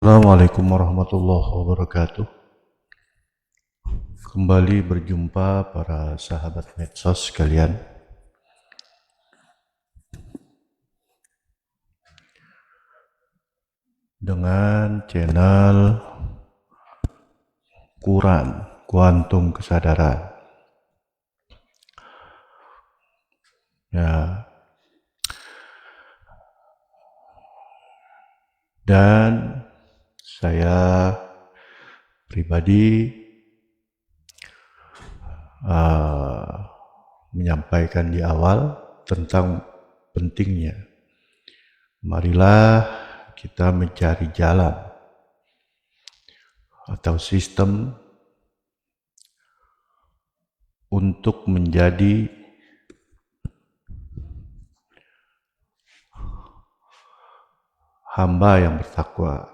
Assalamualaikum warahmatullahi wabarakatuh. Kembali berjumpa para sahabat medsos sekalian. Dengan channel Quran, Kuantum Kesadaran. Ya. Dan saya pribadi menyampaikan di awal tentang pentingnya. Marilah kita mencari jalan atau sistem untuk menjadi hamba yang bertakwa,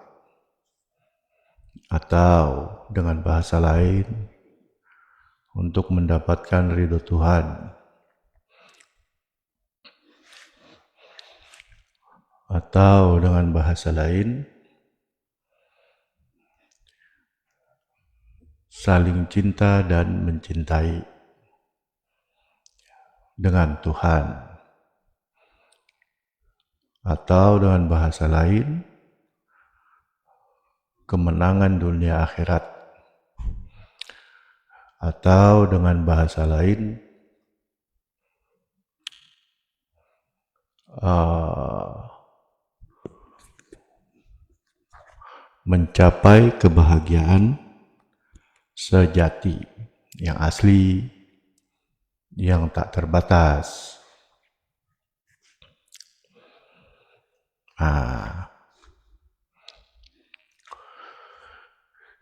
atau dengan bahasa lain, untuk mendapatkan ridho Tuhan, atau dengan bahasa lain, saling cinta dan mencintai dengan Tuhan, atau dengan bahasa lain, kemenangan dunia akhirat, atau dengan bahasa lain, mencapai kebahagiaan sejati, yang asli, yang tak terbatas.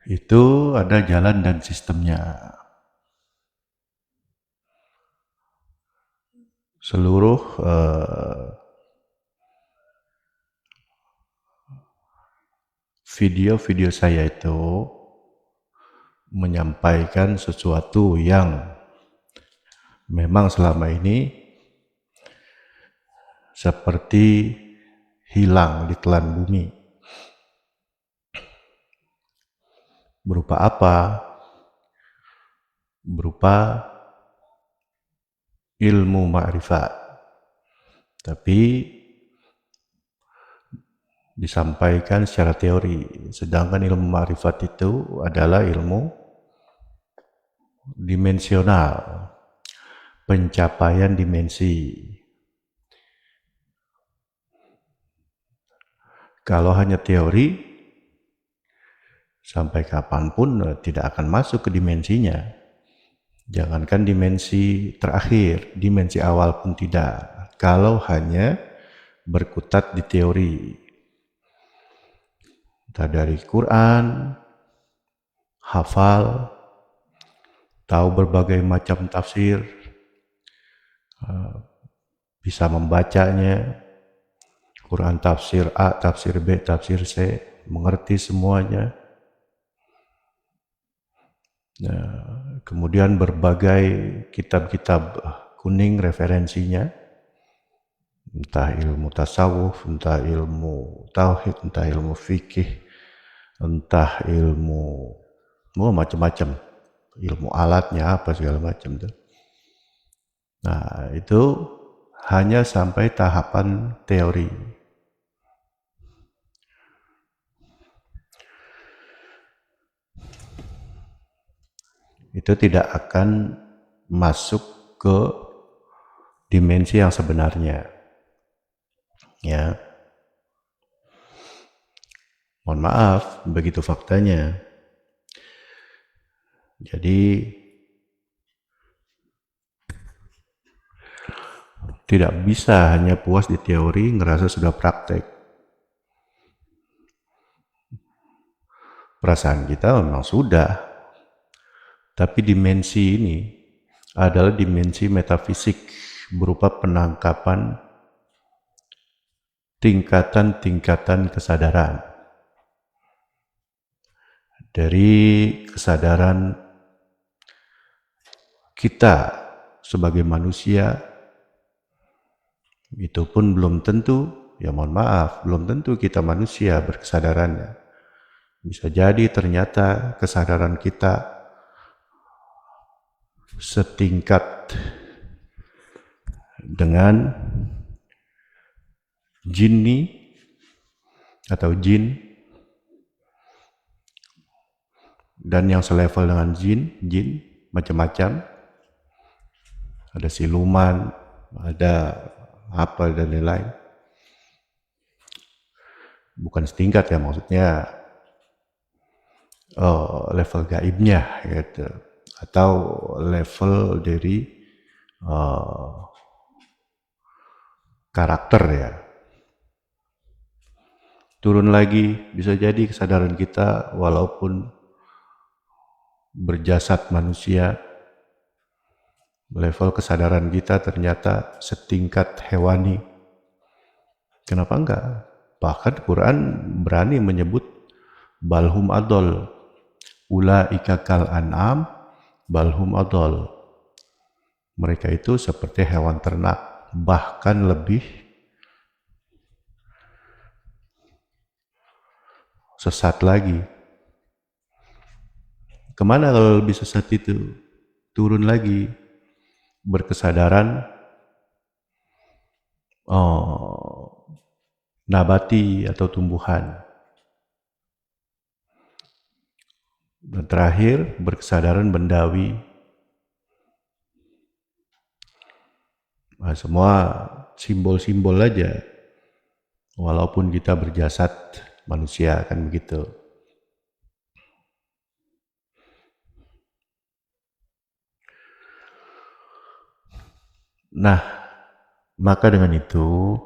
Itu ada jalan dan sistemnya. Seluruh video-video saya itu menyampaikan sesuatu yang memang selama ini seperti hilang di telan bumi. Berupa apa? Berupa ilmu ma'rifat. Tapi disampaikan secara teori, sedangkan ilmu ma'rifat itu adalah ilmu dimensional, pencapaian dimensi. Kalau hanya teori, sampai kapanpun tidak akan masuk ke dimensinya. Jangankan dimensi terakhir, dimensi awal pun tidak. Kalau hanya berkutat di teori, entah dari Quran, hafal, tahu berbagai macam tafsir, bisa membacanya, Quran tafsir A, tafsir B, tafsir C, mengerti semuanya. Nah, kemudian berbagai kitab-kitab kuning referensinya, entah ilmu tasawuf, entah ilmu tauhid, entah ilmu fikih, entah ilmu macam-macam, ilmu alatnya apa segala macam tuh. Nah, itu hanya sampai tahapan teori. Itu tidak akan masuk ke dimensi yang sebenarnya. Ya. Mohon maaf, begitu faktanya. Jadi tidak bisa hanya puas di teori, ngerasa sudah praktek. Perasaan kita memang sudah, tapi dimensi ini adalah dimensi metafisik berupa penangkapan tingkatan-tingkatan kesadaran. Dari kesadaran kita sebagai manusia, itu pun belum tentu, ya mohon maaf, belum tentu kita manusia berkesadarannya. Bisa jadi ternyata kesadaran kita setingkat dengan jinni atau jin, dan yang selevel dengan jin macam-macam, ada siluman, ada apa dan lain-lain. Bukan setingkat ya, maksudnya level gaibnya gitu, atau level dari karakter ya. Turun lagi, bisa jadi kesadaran kita walaupun berjasad manusia, level kesadaran kita ternyata setingkat hewani. Kenapa enggak? Bahkan Quran berani menyebut balhum adol, ulaika kal an'am balhum adol. Mereka itu seperti hewan ternak, bahkan lebih sesat lagi. Kemana kalau lebih sesat itu? Turun lagi, berkesadaran nabati atau tumbuhan. Dan terakhir, berkesadaran bendawi. Nah, semua simbol-simbol aja, walaupun kita berjasad manusia, kan begitu. Nah, maka dengan itu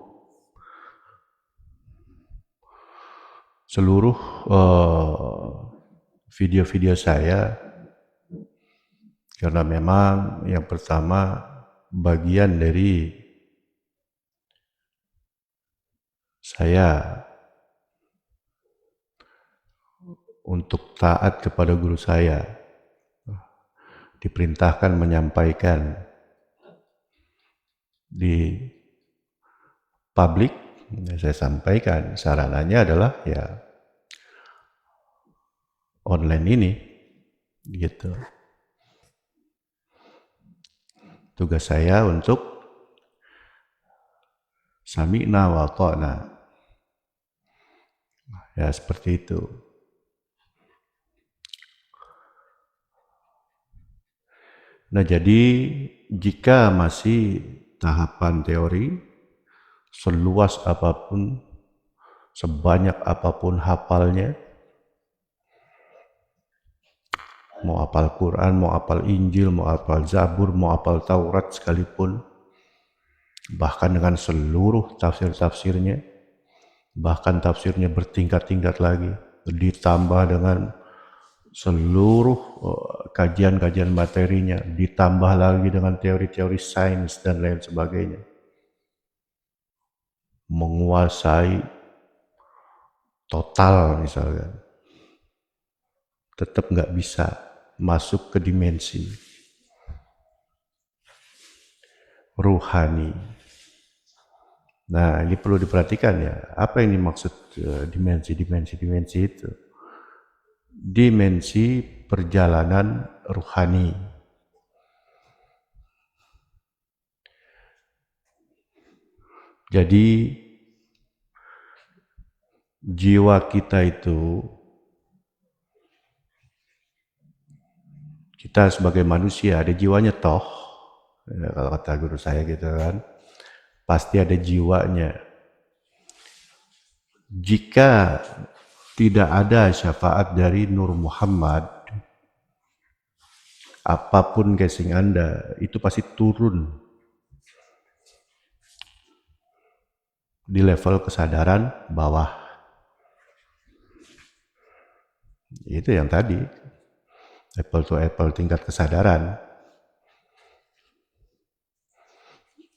seluruh video-video saya, karena memang yang pertama bagian dari saya untuk taat kepada guru saya, diperintahkan menyampaikan di publik, saya sampaikan. Sarananya adalah ya online ini gitu. Tugas saya untuk sami'na wa ta'na, ya seperti itu. Nah, jadi jika masih tahapan teori, seluas apapun, sebanyak apapun hafalnya, mau hafal Quran, mau hafal Injil, mau hafal Zabur, mau hafal Taurat sekalipun, bahkan dengan seluruh tafsir-tafsirnya, bahkan tafsirnya bertingkat-tingkat lagi, ditambah dengan seluruh kajian-kajian materinya, ditambah lagi dengan teori-teori sains dan lain sebagainya, menguasai total misalkan, tetap nggak bisa masuk ke dimensi ruhani. Nah, ini perlu diperhatikan ya, apa yang dimaksud dimensi itu? Dimensi perjalanan ruhani. Jadi jiwa kita itu, kita sebagai manusia ada jiwanya toh, ya, kalau kata guru saya gitu kan, pasti ada jiwanya. Jika tidak ada syafaat dari Nur Muhammad, apapun casing Anda itu pasti turun di level kesadaran bawah. Itu yang tadi, apple to apple tingkat kesadaran.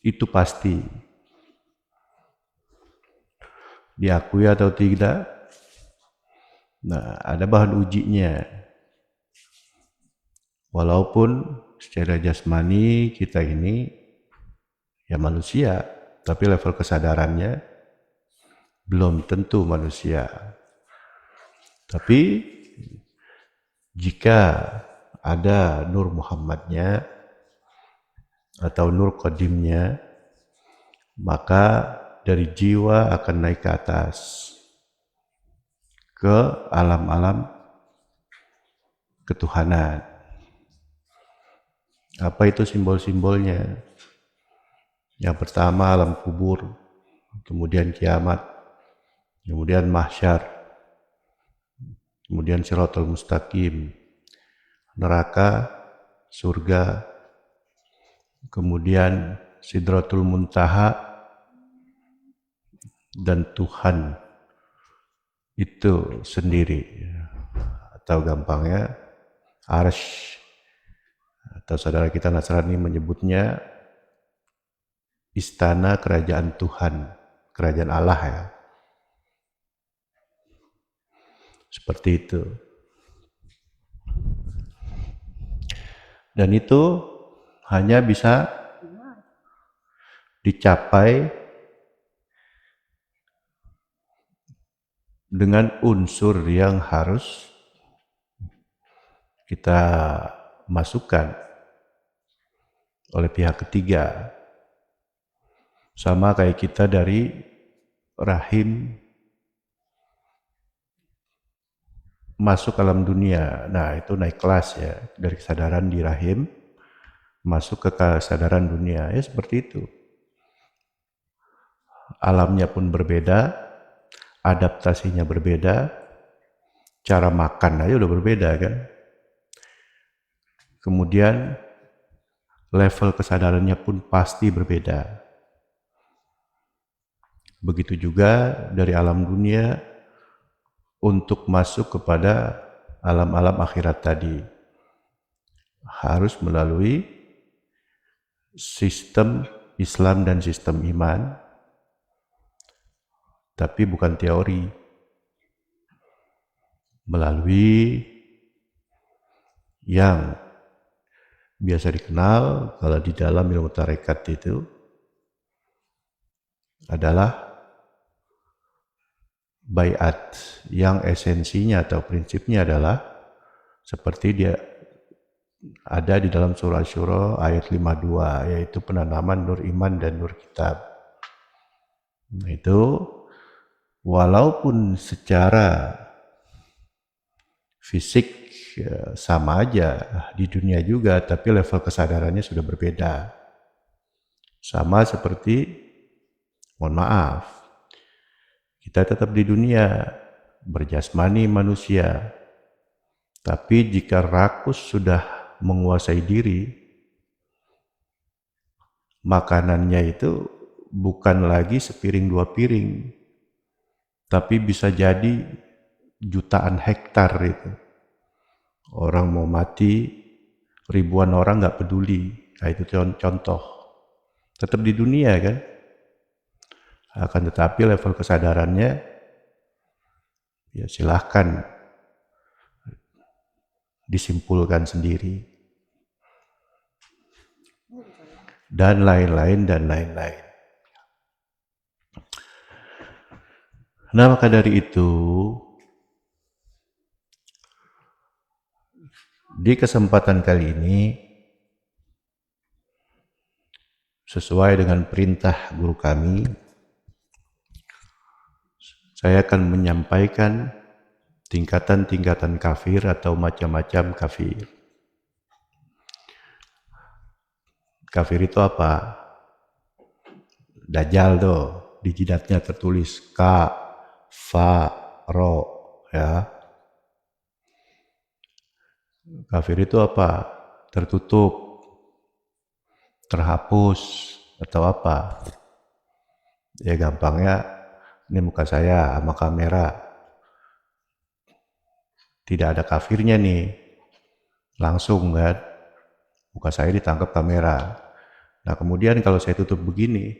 Itu pasti. Diakui atau tidak, nah ada bahan ujinya. Walaupun secara jasmani kita ini ya manusia, tapi level kesadarannya belum tentu manusia. Tapi jika ada nur Muhammadnya atau nur qadimnya, maka dari jiwa akan naik ke atas ke alam-alam ketuhanan. Apa itu simbol-simbolnya? Yang pertama alam kubur, kemudian kiamat, kemudian mahsyar, kemudian siratal mustaqim, neraka, surga, kemudian sidratul muntaha, dan Tuhan itu sendiri, atau gampangnya arsy, atau saudara kita Nasrani menyebutnya istana kerajaan Tuhan, kerajaan Allah ya. Seperti itu. Dan itu hanya bisa dicapai dengan unsur yang harus kita masukkan oleh pihak ketiga. Sama kayak kita dari rahim masuk alam dunia. Nah, itu naik kelas ya, dari kesadaran di rahim masuk ke kesadaran dunia. Ya seperti itu. Alamnya pun berbeda, adaptasinya berbeda, cara makan aja udah berbeda kan. Kemudian level kesadarannya pun pasti berbeda. Begitu juga dari alam dunia untuk masuk kepada alam-alam akhirat tadi. Harus melalui sistem Islam dan sistem iman, tapi bukan teori. Melalui yang biasa dikenal kalau di dalam ilmu tarekat itu adalah baiat, yang esensinya atau prinsipnya adalah seperti dia ada di dalam surah Syura ayat 52, yaitu penanaman nur iman dan nur kitab. Nah, itu walaupun secara fisik ya, sama aja di dunia juga, tapi level kesadarannya sudah berbeda. Sama seperti, mohon maaf, kita tetap di dunia, berjasmani manusia. Tapi jika rakus sudah menguasai diri, makanannya itu bukan lagi sepiring dua piring, tapi bisa jadi jutaan hektar itu. Orang mau mati, ribuan orang nggak peduli. Nah, itu contoh. Tetap di dunia kan. Akan tetapi level kesadarannya ya silahkan disimpulkan sendiri. Dan lain-lain dan lain-lain. Nah, maka dari itu di kesempatan kali ini sesuai dengan perintah guru kami, saya akan menyampaikan tingkatan-tingkatan kafir atau macam-macam kafir. Kafir itu apa? Dajjal tuh, di jidatnya tertulis ka, fa, ro, ya. Kafir itu apa? Tertutup, terhapus, atau apa? Ya gampangnya, ini muka saya sama kamera. Tidak ada kafirnya nih. Langsung kan, muka saya ditangkap kamera. Nah kemudian kalau saya tutup begini,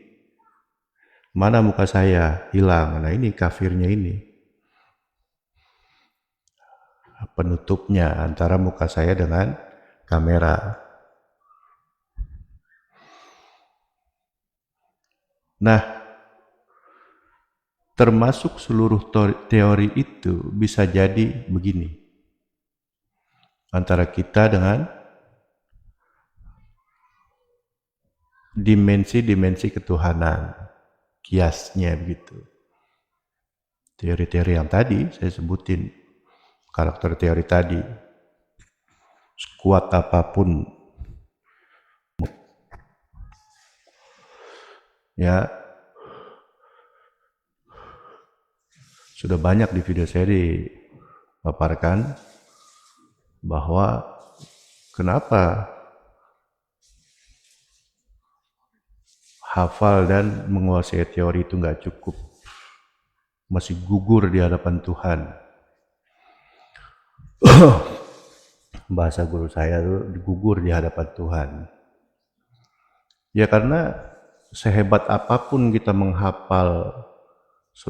mana muka saya? Hilang. Nah ini kafirnya ini. Penutupnya antara muka saya dengan kamera. Nah, termasuk seluruh teori itu bisa jadi begini, antara kita dengan dimensi-dimensi ketuhanan, kiasnya begitu. Teori-teori yang tadi saya sebutin, karakter teori tadi, sekuat apapun, ya sudah banyak di video saya dipaparkan bahwa kenapa hafal dan menguasai teori itu nggak cukup, masih gugur di hadapan Tuhan. Bahasa guru saya itu gugur di hadapan Tuhan. Ya karena sehebat apapun kita menghafal,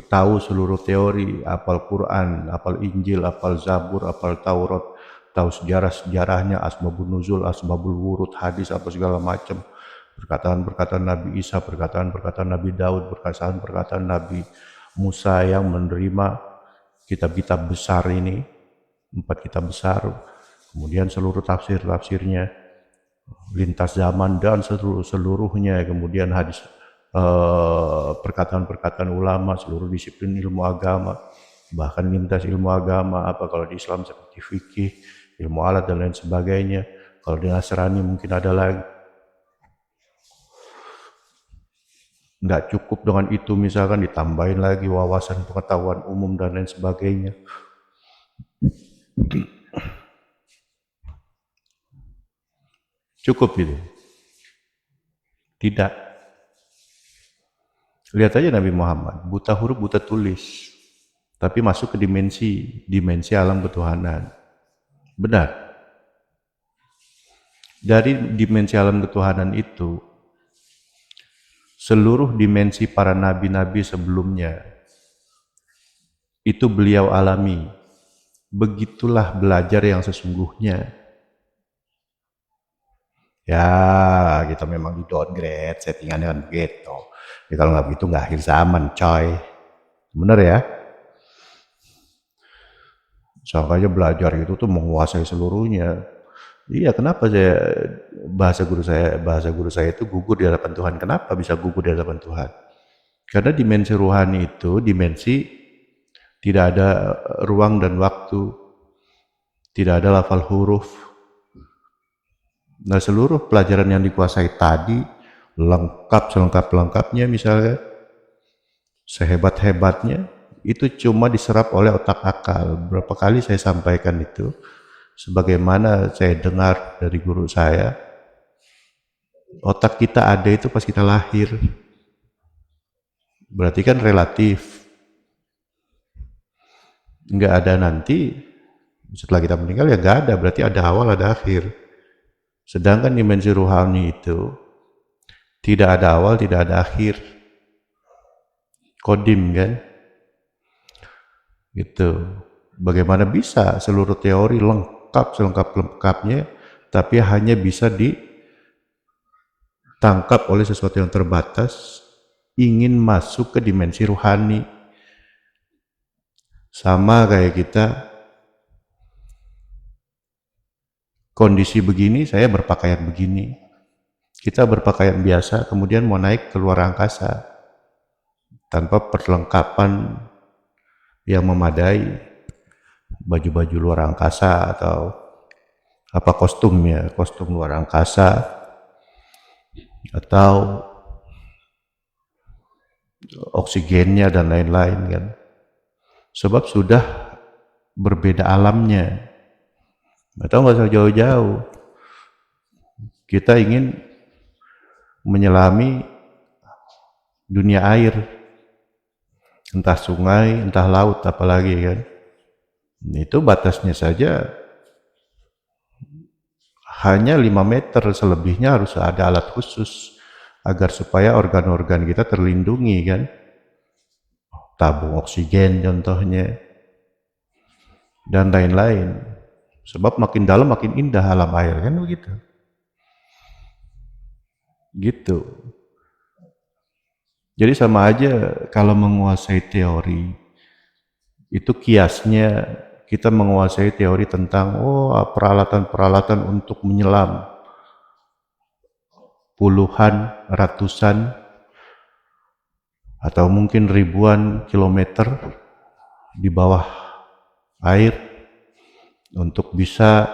tahu seluruh teori, hafal Quran, hafal Injil, hafal Zabur, hafal Taurat, tahu sejarah-sejarahnya, asbabun nuzul, asbabul wurud, hadis, apa segala macam, perkataan-perkataan Nabi Isa, perkataan-perkataan Nabi Daud, perkataan-perkataan Nabi Musa yang menerima kitab-kitab besar ini, 4 kitab besar, kemudian seluruh tafsir-tafsirnya, lintas zaman dan seluruhnya, kemudian hadis, perkataan-perkataan ulama, seluruh disiplin ilmu agama, bahkan lintas ilmu agama, apa kalau di Islam seperti fikih, ilmu alat dan lain sebagainya, kalau di Nasrani mungkin ada lagi. Nggak cukup dengan itu, misalkan ditambahin lagi wawasan pengetahuan umum dan lain sebagainya. Cukup gitu? Tidak. Lihat aja Nabi Muhammad, buta huruf, buta tulis, tapi masuk ke dimensi alam ketuhanan. Benar. Dari dimensi alam ketuhanan itu, seluruh dimensi para nabi-nabi sebelumnya, itu beliau alami. Begitulah belajar yang sesungguhnya. Ya, kita memang di downgrade, settingannya kan begitu. Ya, kalau nggak begitu nggak akhir zaman, coy. Bener ya? Sangkanya belajar itu tuh menguasai seluruhnya. Iya, kenapa bahasa guru saya itu gugur di hadapan Tuhan? Kenapa bisa gugur di hadapan Tuhan? Karena dimensi ruhani itu dimensi tidak ada ruang dan waktu, tidak ada lafal huruf. Nah, seluruh pelajaran yang dikuasai tadi lengkap selengkap-lengkapnya, misalnya sehebat-hebatnya, itu cuma diserap oleh otak akal. Berapa kali saya sampaikan itu, sebagaimana saya dengar dari guru saya, otak kita ada itu pas kita lahir. Berarti kan relatif. Nggak ada nanti, setelah kita meninggal ya nggak ada, berarti ada awal, ada akhir. Sedangkan dimensi ruhani itu tidak ada awal, tidak ada akhir. Kodim kan? Gitu. Bagaimana bisa seluruh teori lengkap, selengkap-lengkapnya, tapi hanya bisa ditangkap oleh sesuatu yang terbatas, ingin masuk ke dimensi ruhani. Sama kayak kita, kondisi begini, saya berpakaian begini. Kita berpakaian biasa, kemudian mau naik ke luar angkasa, tanpa perlengkapan yang memadai, baju-baju luar angkasa atau apa kostumnya, kostum luar angkasa, atau oksigennya dan lain-lain kan. Sebab sudah berbeda alamnya. Atau nggak usah jauh-jauh. Kita ingin menyelami dunia air, entah sungai, entah laut, apalagi kan. Itu batasnya saja hanya 5 meter, selebihnya harus ada alat khusus agar supaya organ-organ kita terlindungi kan. Tabung oksigen contohnya, dan lain-lain. Sebab makin dalam makin indah alam air kan begitu. Gitu. Jadi sama aja kalau menguasai teori, itu kiasnya kita menguasai teori tentang peralatan-peralatan untuk menyelam puluhan, ratusan, atau mungkin ribuan kilometer di bawah air untuk bisa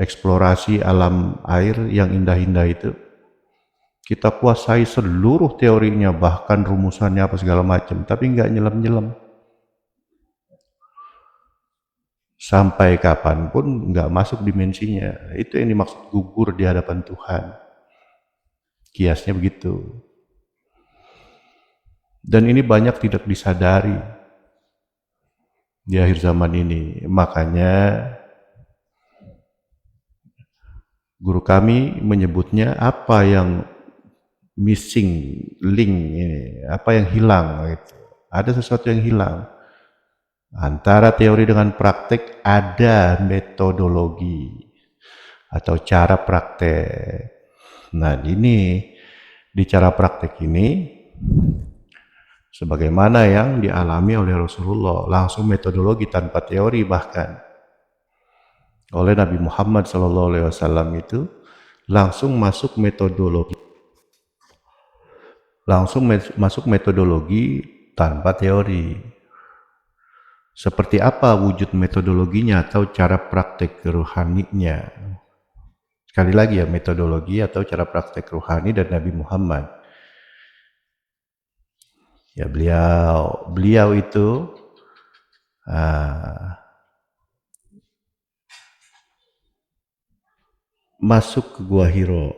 eksplorasi alam air yang indah-indah itu. Kita kuasai seluruh teorinya, bahkan rumusannya apa segala macam, tapi nggak nyelam-nyelam. Sampai kapanpun nggak masuk dimensinya. Itu yang dimaksud gugur di hadapan Tuhan. Kiasnya begitu. Dan ini banyak tidak disadari di akhir zaman ini. Makanya guru kami menyebutnya apa yang missing link ini, apa yang hilang gitu. Ada sesuatu yang hilang. Antara teori dengan praktek ada metodologi atau cara praktek. Nah, ini di cara praktek ini sebagaimana yang dialami oleh Rasulullah, langsung metodologi tanpa teori, bahkan oleh Nabi Muhammad SAW itu langsung masuk metodologi, tanpa teori. Seperti apa wujud metodologinya atau cara praktek rohaninya? Sekali lagi ya, metodologi atau cara praktek rohani dan Nabi Muhammad. Ya, beliau itu masuk ke Gua Hiro.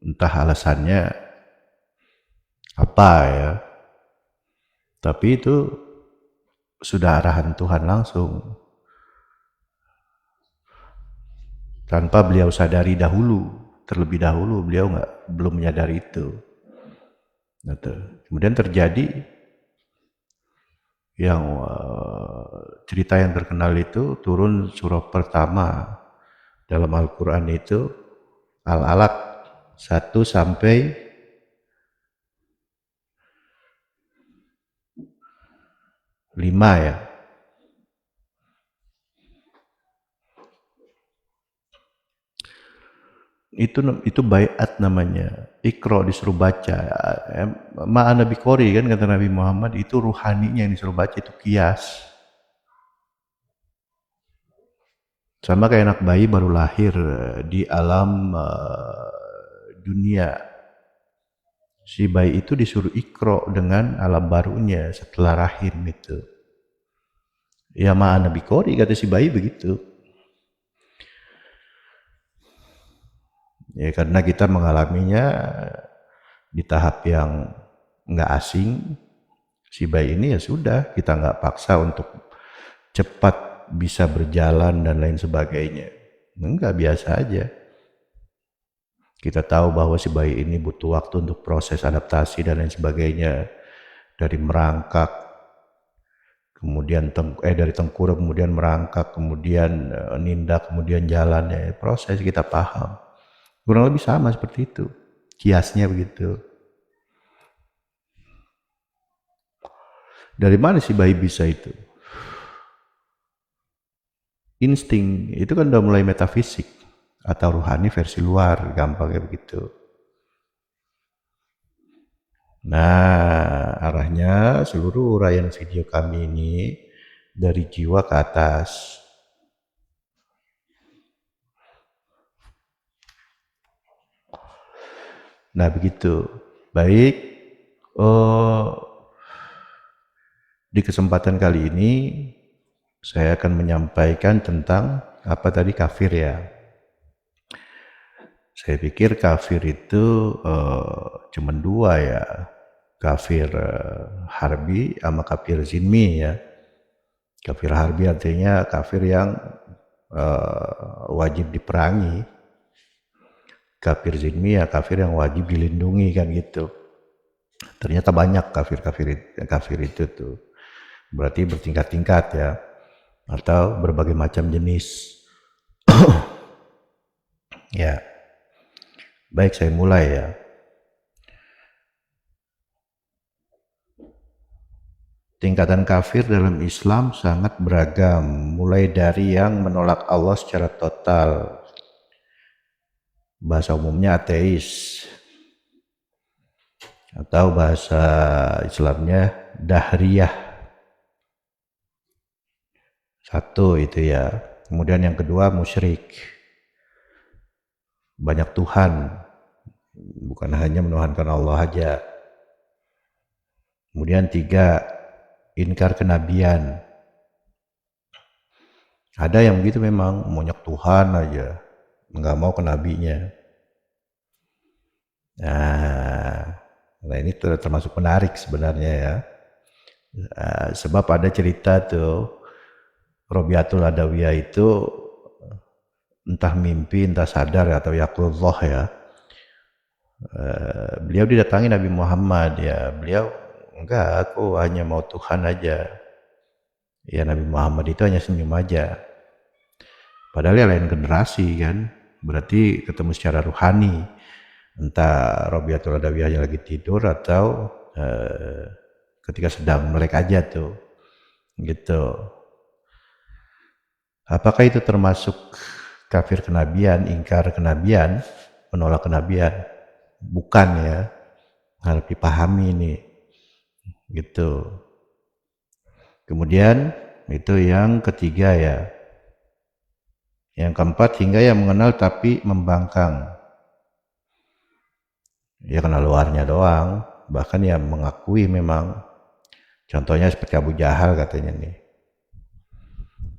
Entah alasannya apa ya, tapi itu sudah arahan Tuhan langsung, tanpa beliau sadari terlebih dahulu beliau belum menyadari itu. Kemudian terjadi yang cerita yang terkenal itu, turun surah pertama dalam Al-Quran itu Al-Alaq 1 sampai 5 ya. Itu baiat namanya. Iqra disuruh baca. Ma'ana biqori kan kata Nabi Muhammad, itu ruhaninya yang disuruh baca, itu kias. Sama kayak anak bayi baru lahir di alam dunia. Si bayi itu disuruh Iqra dengan alam barunya setelah rahim itu. Ya ma'ana biqori kata si bayi begitu. Ya karena kita mengalaminya di tahap yang nggak asing, si bayi ini ya sudah, kita nggak paksa untuk cepat bisa berjalan dan lain sebagainya. Enggak, biasa aja. Kita tahu bahwa si bayi ini butuh waktu untuk proses adaptasi dan lain sebagainya. Dari merangkak, kemudian dari tengkurap, kemudian merangkak, kemudian nindak, kemudian jalan, ya proses kita paham. Kurang lebih sama seperti itu. Kiasnya begitu. Dari mana si bayi bisa itu? Insting, itu kan udah mulai metafisik atau rohani versi luar, gampangnya begitu. Nah, arahnya seluruh uraian video kami ini dari jiwa ke atas. Nah, begitu. Baik, di kesempatan kali ini saya akan menyampaikan tentang apa tadi, kafir ya. Saya pikir kafir itu cuma dua ya, kafir harbi sama kafir zinmi ya. Kafir harbi artinya kafir yang wajib diperangi. Kafir zinmi ya kafir yang wajib dilindungi kan gitu. Ternyata banyak kafir itu tuh. Berarti bertingkat-tingkat ya, atau berbagai macam jenis. Ya, baik, saya mulai ya. tingkatan kafir dalam Islam sangat beragam, mulai dari yang menolak Allah secara total, bahasa umumnya ateis, atau bahasa Islamnya dahriyah. Satu itu ya. Kemudian yang kedua musyrik, banyak Tuhan, bukan hanya menuhankan Allah aja. Kemudian tiga, inkar kenabian. Ada yang begitu memang, banyak Tuhan aja, nggak mau ke nabinya. Nah ini termasuk menarik sebenarnya ya. Sebab ada cerita tuh, Robiatul Adawiyah itu entah mimpi, entah sadar atau yaqullah ya. Beliau didatangi Nabi Muhammad ya, beliau enggak, aku hanya mau Tuhan aja. Ya Nabi Muhammad itu hanya senyum aja. Padahal ya lain generasi kan, berarti ketemu secara ruhani. Entah Robiatul Adawiyahnya lagi tidur atau ketika sedang melek aja tuh, gitu. Apakah itu termasuk kafir kenabian, ingkar kenabian, menolak kenabian? Bukan ya, harus dipahami nih, gitu. Kemudian itu yang ketiga ya. Yang keempat, hingga yang mengenal tapi membangkang. Ya kenal luarnya doang, bahkan ya mengakui memang. Contohnya seperti Abu Jahal katanya nih,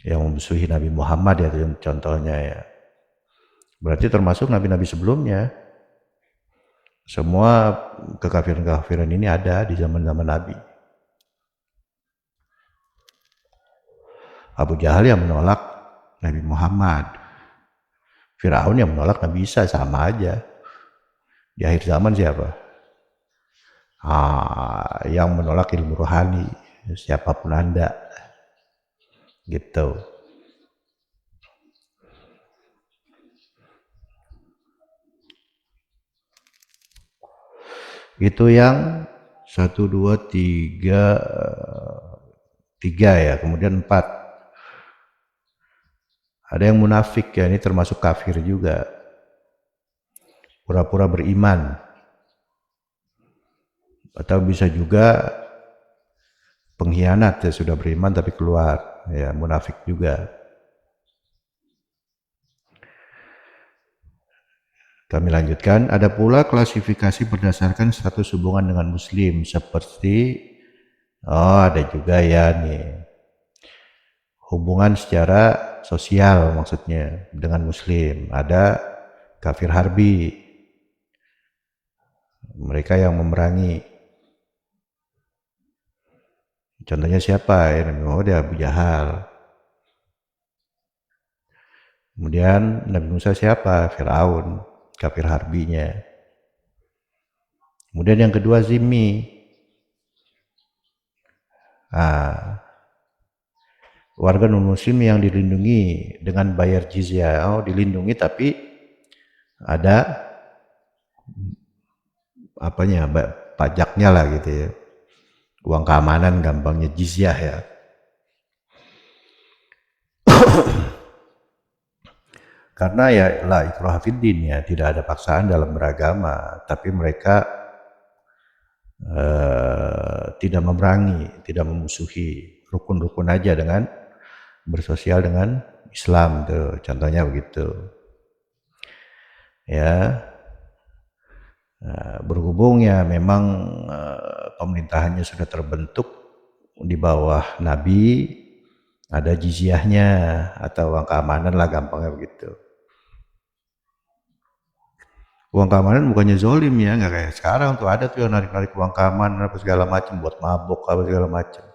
yang memusuhi Nabi Muhammad ya, contohnya ya. Berarti termasuk nabi-nabi sebelumnya. Semua kekafiran-kekafiran ini ada di zaman-zaman Nabi. Abu Jahal yang menolak Nabi Muhammad, Firaun yang menolak Nabi Isa, sama aja. Di akhir zaman siapa? Yang menolak ilmu rohani, siapapun Anda, gitu. Itu yang 1, 2, 3, 3 ya, kemudian 4. Ada yang munafik ya, ini termasuk kafir juga. Pura-pura beriman. Atau bisa juga pengkhianat ya, sudah beriman tapi keluar, ya munafik juga. Kami lanjutkan, ada pula klasifikasi berdasarkan status hubungan dengan muslim, seperti ada juga ya nih, hubungan secara sosial maksudnya dengan muslim. Ada kafir harbi, mereka yang memerangi. Contohnya siapa? Ya, Nabi Muhammad, Abu Jahal. Kemudian Nabi Musa siapa? Firaun, kafir harbinya. Kemudian yang kedua zimmi. Warga non-muslim yang dilindungi dengan bayar jizyah. Dilindungi tapi ada apanya, pajaknya lah gitu ya. Uang keamanan, gampangnya jizyah ya. Karena ya la ikraha fiddin ya, tidak ada paksaan dalam beragama, tapi mereka tidak memerangi, tidak memusuhi, rukun-rukun aja dengan bersosial dengan Islam tuh, contohnya begitu. Ya, berhubung ya memang pemerintahannya sudah terbentuk di bawah Nabi, ada jizyahnya atau uang keamanan lah, gampangnya begitu. Uang keamanan bukannya zolim ya, nggak kayak sekarang tuh, ada tuh yang narik-narik uang keamanan apa segala macam buat mabuk apa segala macam.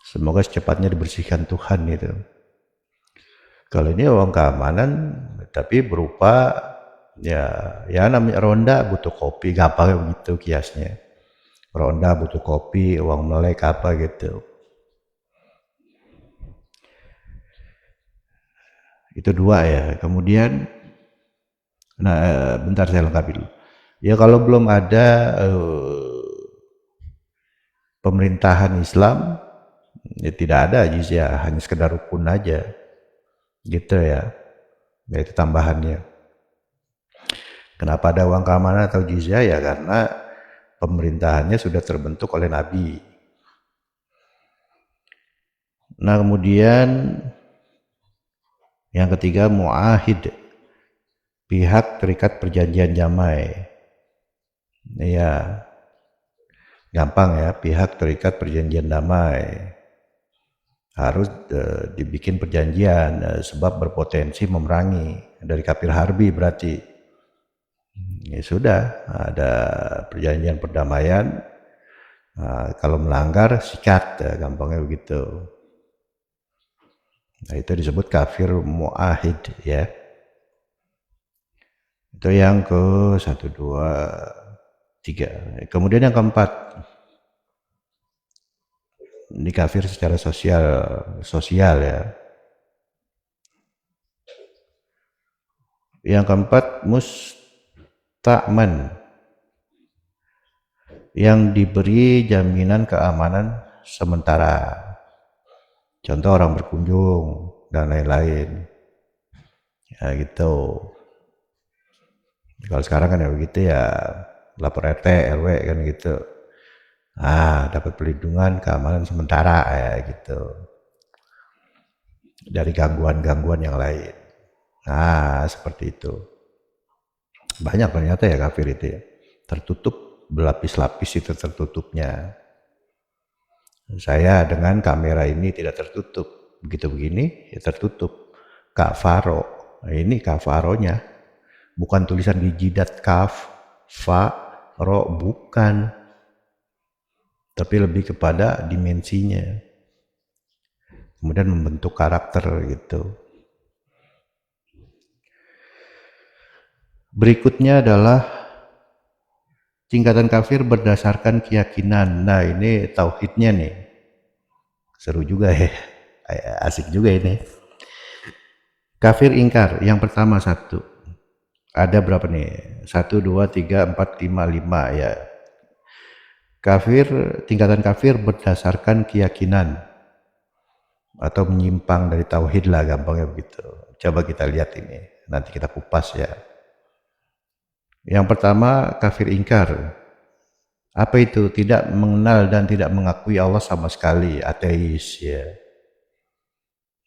Semoga secepatnya dibersihkan Tuhan gitu. Kalau ini uang keamanan tapi berupa ya namanya ronda butuh kopi, gampangnya begitu kiasnya. Ronda butuh kopi, uang melek apa gitu. Itu dua ya. Kemudian bentar saya lengkapi dulu. Ya kalau belum ada pemerintahan Islam ya tidak ada jizyah, hanya sekedar rukun aja gitu ya. Itu tambahannya. Kenapa ada uang keamanan atau jizyah ya karena pemerintahannya sudah terbentuk oleh Nabi. Nah kemudian yang ketiga muahid, pihak terikat perjanjian damai. Ya gampang ya, pihak terikat perjanjian damai harus dibikin perjanjian sebab berpotensi memerangi, dari kafir harbi berarti. Ya sudah, ada perjanjian perdamaian, kalau melanggar sikat, gampangnya begitu. Nah itu disebut kafir muahid ya. Itu yang ke 1, 2, 3. Kemudian yang keempat, ini kafir secara sosial ya. Yang keempat musta'man, yang diberi jaminan keamanan sementara. Contoh orang berkunjung dan lain-lain. Ya gitu. Kalau sekarang kan ya begitu ya, lapor RT, RW kan gitu. Dapat perlindungan keamanan sementara ya gitu. Dari gangguan-gangguan yang lain. Seperti itu. Banyak ternyata ya kafir itu ya. Tertutup, berlapis-lapis itu tertutupnya. Saya dengan kamera ini tidak tertutup. Begitu begini ya tertutup. Kafaro. Ini kafaronya. Bukan tulisan di jidat kaf, fa, ro, bukan. Tapi lebih kepada dimensinya. Kemudian membentuk karakter gitu. Berikutnya adalah tingkatan kafir berdasarkan keyakinan. Nah ini tauhidnya nih. Seru juga ya. Asik juga ini. Kafir ingkar, yang pertama 1. Ada berapa nih? 1, 2, 3, 4, 5, 5 ya. Kafir, tingkatan kafir berdasarkan keyakinan atau menyimpang dari tauhid lah, gampangnya begitu. Coba kita lihat ini, nanti kita kupas ya. Yang pertama kafir ingkar. Apa itu? Tidak mengenal dan tidak mengakui Allah sama sekali, ateis ya.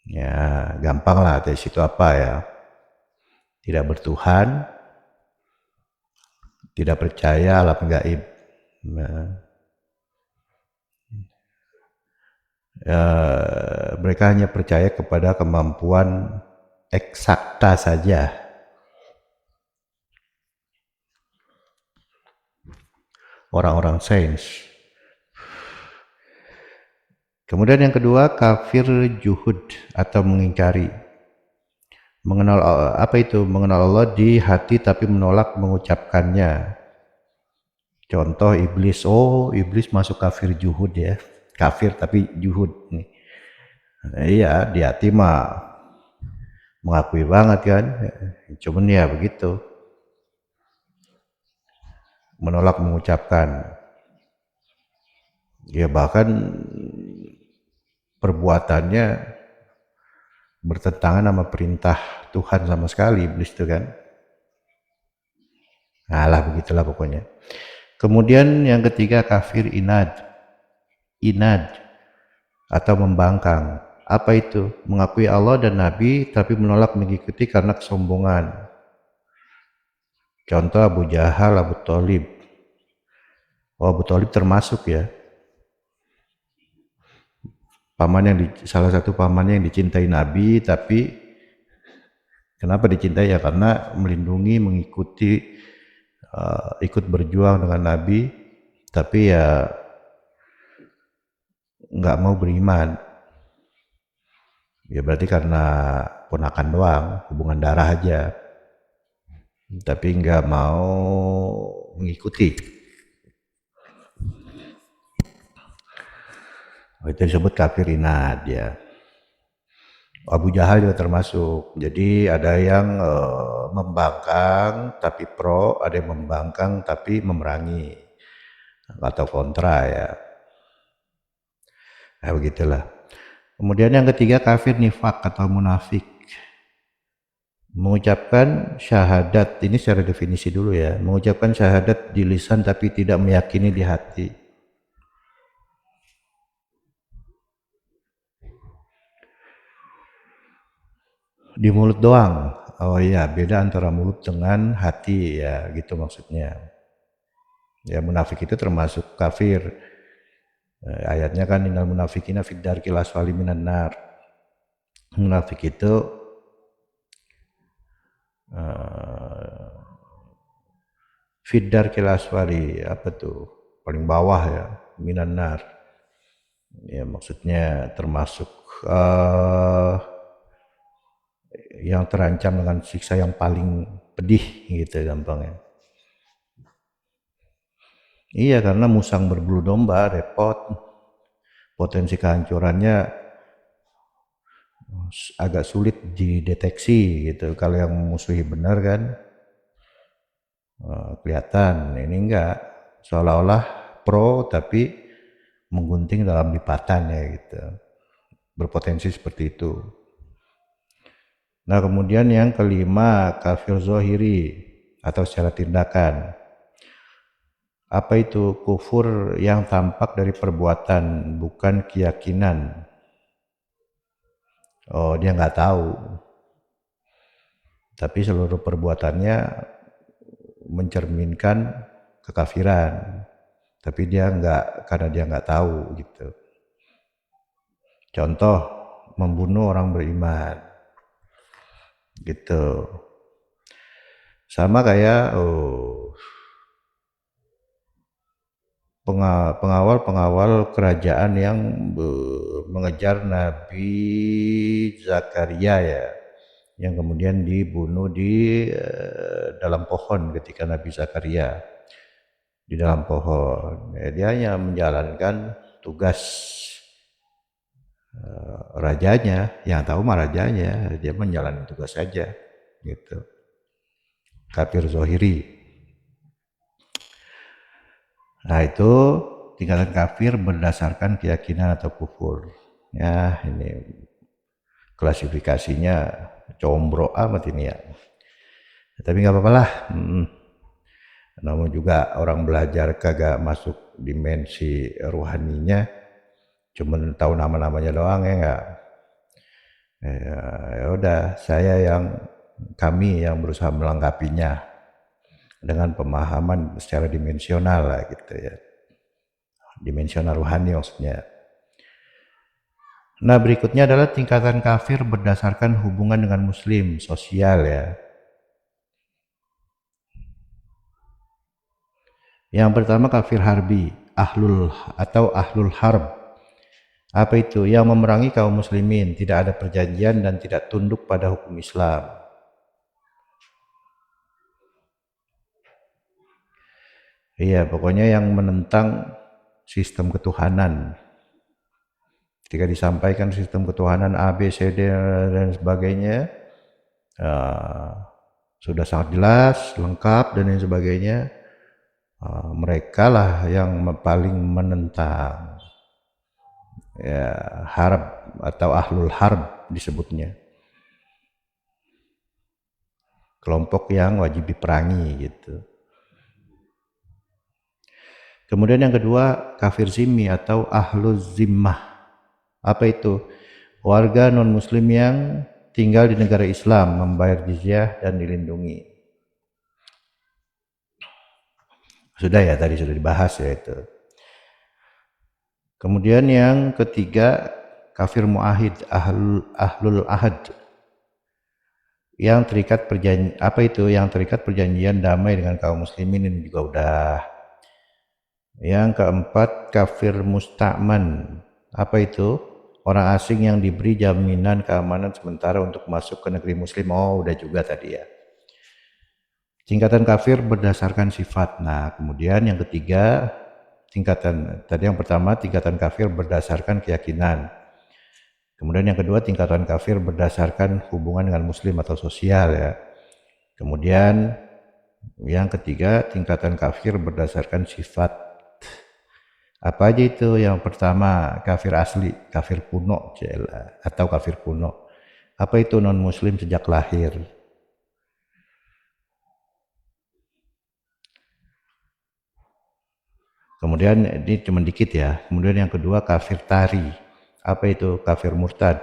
Ya gampang lah, ateis itu apa ya? Tidak bertuhan, tidak percaya alam gaib. Mereka hanya percaya kepada kemampuan eksakta saja. Orang-orang sains. Kemudian yang kedua kafir juhud atau mengingkari. Mengenal apa itu? Mengenal Allah di hati tapi menolak mengucapkannya. Contoh iblis. Iblis masuk kafir juhud ya. Kafir tapi juhud nih. Iya, di hati mah mengakui banget kan. Cuman ya begitu. Menolak mengucapkan. Ya bahkan perbuatannya bertentangan sama perintah Tuhan sama sekali iblis itu kan. Begitulah pokoknya. Kemudian yang ketiga kafir inad atau membangkang. Apa itu? Mengakui Allah dan Nabi tapi menolak mengikuti karena kesombongan. Contoh Abu Jahal, Abu Thalib. Abu Thalib termasuk ya. Salah satu pamannya yang dicintai Nabi, tapi kenapa dicintai ya? Karena melindungi, mengikuti, ikut berjuang dengan Nabi, tapi ya nggak mau beriman. Ya berarti karena ponakan doang, hubungan darah aja, tapi nggak mau mengikuti. Itu disebut kafir inad ya. Abu Jahal juga termasuk. Jadi ada yang membangkang tapi pro, ada yang membangkang tapi memerangi atau kontra ya. Nah, begitulah. Kemudian yang ketiga kafir nifak atau munafik. Mengucapkan syahadat, ini secara definisi dulu ya. Mengucapkan syahadat di lisan tapi tidak meyakini di hati. Di mulut doang. Oh iya, beda antara mulut dengan hati ya, gitu maksudnya. Ya munafik itu termasuk kafir. Ayatnya kan innal munafikina fid darkil asfali minan nar. Munafik itu fid darkil asfali, apa tuh? Paling bawah ya, minan nar. Ya maksudnya termasuk yang terancam dengan siksa yang paling pedih gitu gampangnya. Iya karena musang berbulu domba repot, potensi kehancurannya agak sulit dideteksi gitu. Kalau yang musuhi benar kan kelihatan, ini enggak, seolah-olah pro tapi menggunting dalam lipatan ya gitu, berpotensi seperti itu. Nah kemudian yang kelima kafir zohiri atau secara tindakan. Apa itu? Kufur yang tampak dari perbuatan, bukan keyakinan. Oh, dia nggak tahu. Tapi seluruh perbuatannya mencerminkan kekafiran. Tapi dia nggak, karena dia nggak tahu gitu. Contoh, membunuh orang beriman. Gitu. Sama kayak pengawal-pengawal kerajaan yang mengejar Nabi Zakaria ya, yang kemudian dibunuh di dalam pohon ketika Nabi Zakaria di dalam pohon. Ya, dia hanya menjalankan tugas rajanya, yang tahu mah rajanya, dia menjalani tugas saja gitu. Kafir zohiri. Nah itu tingkatan kafir berdasarkan keyakinan atau kufur. Ya ini klasifikasinya combro amat ini ya. Tapi nggak apa-apa lah. Namun juga orang belajar kagak masuk dimensi rohaninya, cuman tahu nama-namanya doang ya nggak. Ya udah, kami yang berusaha melengkapinya dengan pemahaman secara dimensional lah gitu ya. Dimensional rohani maksudnya. Nah berikutnya adalah tingkatan kafir berdasarkan hubungan dengan muslim, sosial ya. Yang pertama kafir harbi, ahlul harb. Apa itu? Yang memerangi kaum muslimin, tidak ada perjanjian dan tidak tunduk pada hukum Islam. Iya, pokoknya yang menentang sistem ketuhanan. Ketika disampaikan sistem ketuhanan A, B, C, D dan sebagainya, sudah sangat jelas, lengkap dan lain sebagainya. Mereka lah yang paling menentang. Ya, harb atau ahlul harb disebutnya. Kelompok yang wajib diperangi gitu. Kemudian yang kedua kafir zimmi atau ahluz zimmah. Apa itu? Warga non muslim yang tinggal di negara Islam, membayar jizyah dan dilindungi. Sudah ya, tadi sudah dibahas ya itu. Kemudian yang ketiga kafir muahid, ahlul ahad. Yang terikat perjanjian, apa itu? Yang terikat perjanjian damai dengan kaum muslimin, ini juga udah. Yang keempat kafir musta'man. Apa itu? Orang asing yang diberi jaminan keamanan sementara untuk masuk ke negeri muslim. Oh udah juga tadi ya. Tingkatan kafir berdasarkan sifat. Nah kemudian yang ketiga tadi yang pertama tingkatan kafir berdasarkan keyakinan. Kemudian yang kedua tingkatan kafir berdasarkan hubungan dengan muslim atau sosial ya. Kemudian yang ketiga tingkatan kafir berdasarkan sifat. Apa aja itu? Yang pertama kafir asli, kafir kuno, atau kafir kuno. Apa itu non muslim sejak lahir? Kemudian ini cuma dikit ya. Kemudian yang kedua kafir tari. Apa itu? Kafir murtad,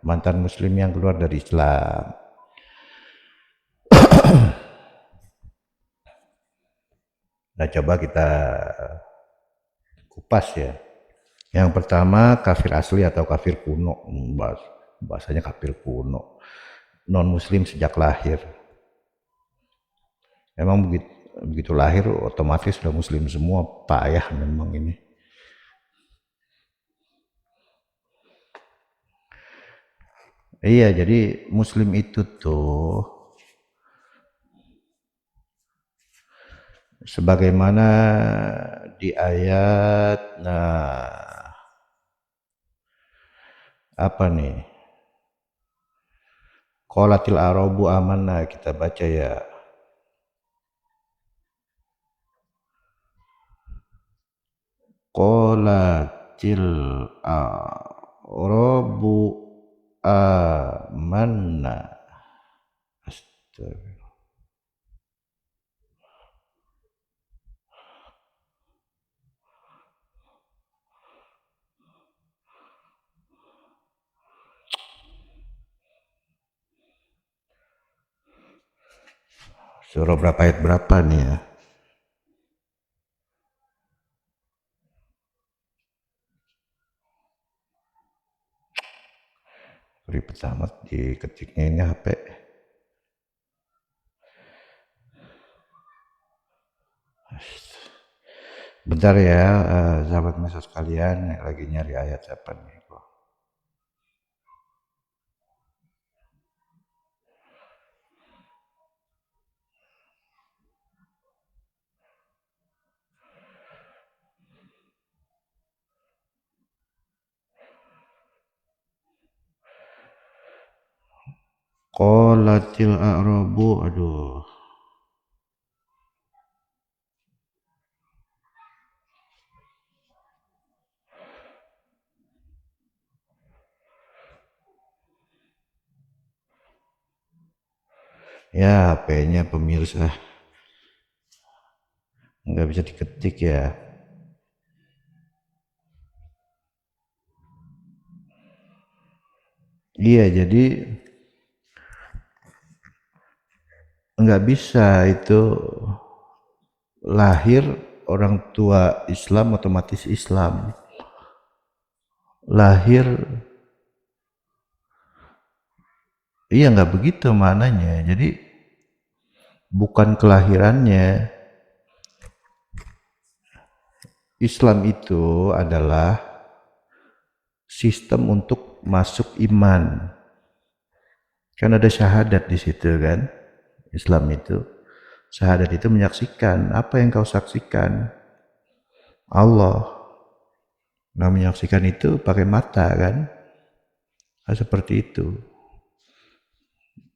mantan muslim yang keluar dari Islam. Nah, coba kita kupas ya. Yang pertama kafir asli atau kafir kuno. Bahasanya kafir kuno. Non muslim sejak lahir. Memang begitu lahir otomatis sudah muslim semua, payah memang ini. Iya, jadi muslim itu tuh sebagaimana di ayat, nah apa nih? Qolatil arabu amanna, kita baca ya. Qolatil arabu amanna. Astagfirullah. Surah berapa ayat berapa nih ya? Ribet amat diketiknya ini HP. Bentar ya, sahabat mesa sekalian, lagi nyari ayat apa nih? Qolatil a'rabu, aduh. Ya, HP-nya pemirsa nggak bisa diketik ya. Iya, jadi nggak bisa itu lahir orang tua Islam otomatis Islam. Lahir, iya nggak begitu maknanya. Jadi bukan kelahirannya. Islam itu adalah sistem untuk masuk iman. Kan ada syahadat di situ kan. Islam itu. Syahadat itu menyaksikan. Apa yang kau saksikan? Allah. Nah, menyaksikan itu pakai mata kan. Nah, seperti itu.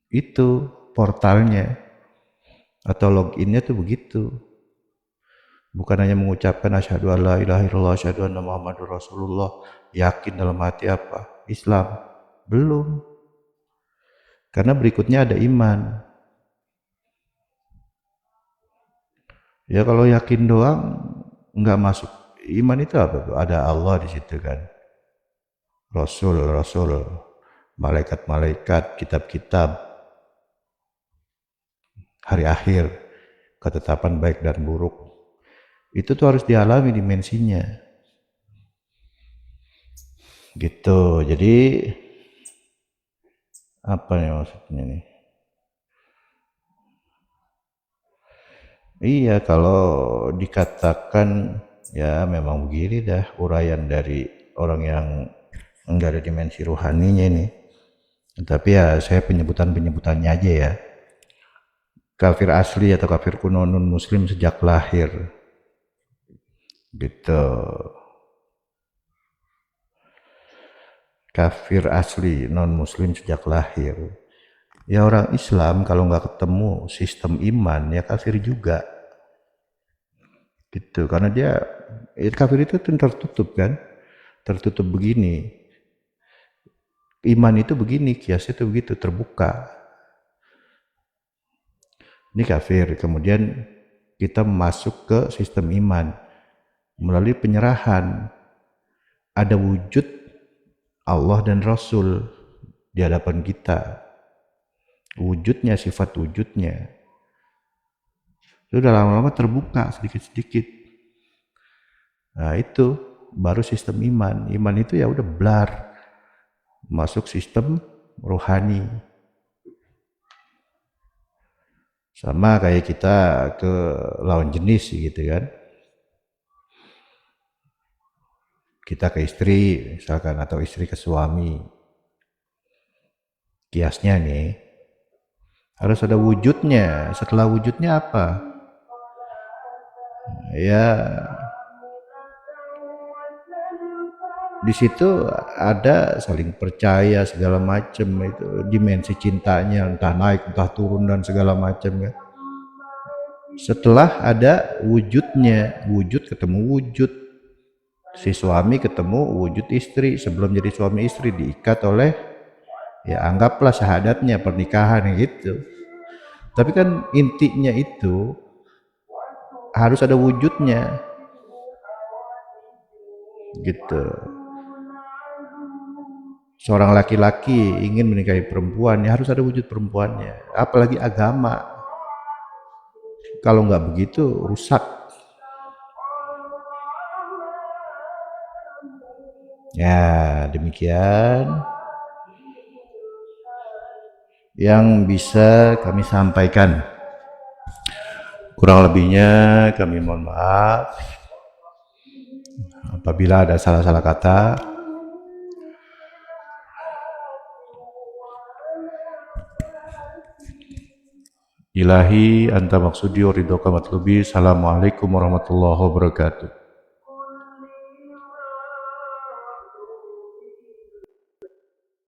Itu portalnya. Atau loginnya tuh begitu. Bukan hanya mengucapkan asyhadu alla ilaha illallah, asyhadu anna muhammadur rasulullah, yakin dalam hati apa? Islam. Belum. Karena berikutnya ada iman. Ya kalau yakin doang nggak masuk. Iman itu apa tuh? Ada Allah di situ kan. Rasul, malaikat-malaikat, kitab-kitab, hari akhir, ketetapan baik dan buruk. Itu tuh harus dialami dimensinya. Gitu. Jadi apa nih maksudnya nih? Iya, kalau dikatakan ya memang begini dah uraian dari orang yang enggak ada dimensi rohaninya ini. Tapi ya saya penyebutannya aja ya. Kafir asli atau kafir kuno non muslim sejak lahir. Gitu. Kafir asli non muslim sejak lahir. Ya orang Islam kalau nggak ketemu sistem iman ya kafir juga. Gitu. Karena dia Kafir itu tertutup kan, tertutup begini. Iman itu begini, kiasnya itu begitu, terbuka. Ini kafir, kemudian kita masuk ke sistem iman melalui penyerahan. Ada wujud Allah dan Rasul di hadapan kita, wujudnya, sifat wujudnya. Itu udah lama-lama terbuka sedikit-sedikit. Nah itu baru sistem iman. Iman itu ya udah blar, masuk sistem rohani. Sama kayak kita ke lawan jenis gitu kan. Kita ke istri misalkan, atau istri ke suami. Kiasnya nih, harus ada wujudnya. Setelah wujudnya apa? Ya, di situ ada saling percaya segala macam, itu dimensi cintanya entah naik entah turun dan segala macam ya. Setelah ada wujudnya, wujud ketemu wujud, si suami ketemu wujud istri. Sebelum jadi suami istri diikat oleh, ya anggaplah syahadatnya, pernikahan gitu. Tapi kan intinya itu harus ada wujudnya gitu. Seorang laki-laki ingin menikahi perempuan, ya harus ada wujud perempuannya. Apalagi agama, kalau nggak begitu rusak. Ya demikian yang bisa kami sampaikan. Kurang lebihnya kami mohon maaf apabila ada salah-salah kata. Ilahi anta maksudi wa ridhoka matlubi. Assalamualaikum warahmatullahi wabarakatuh.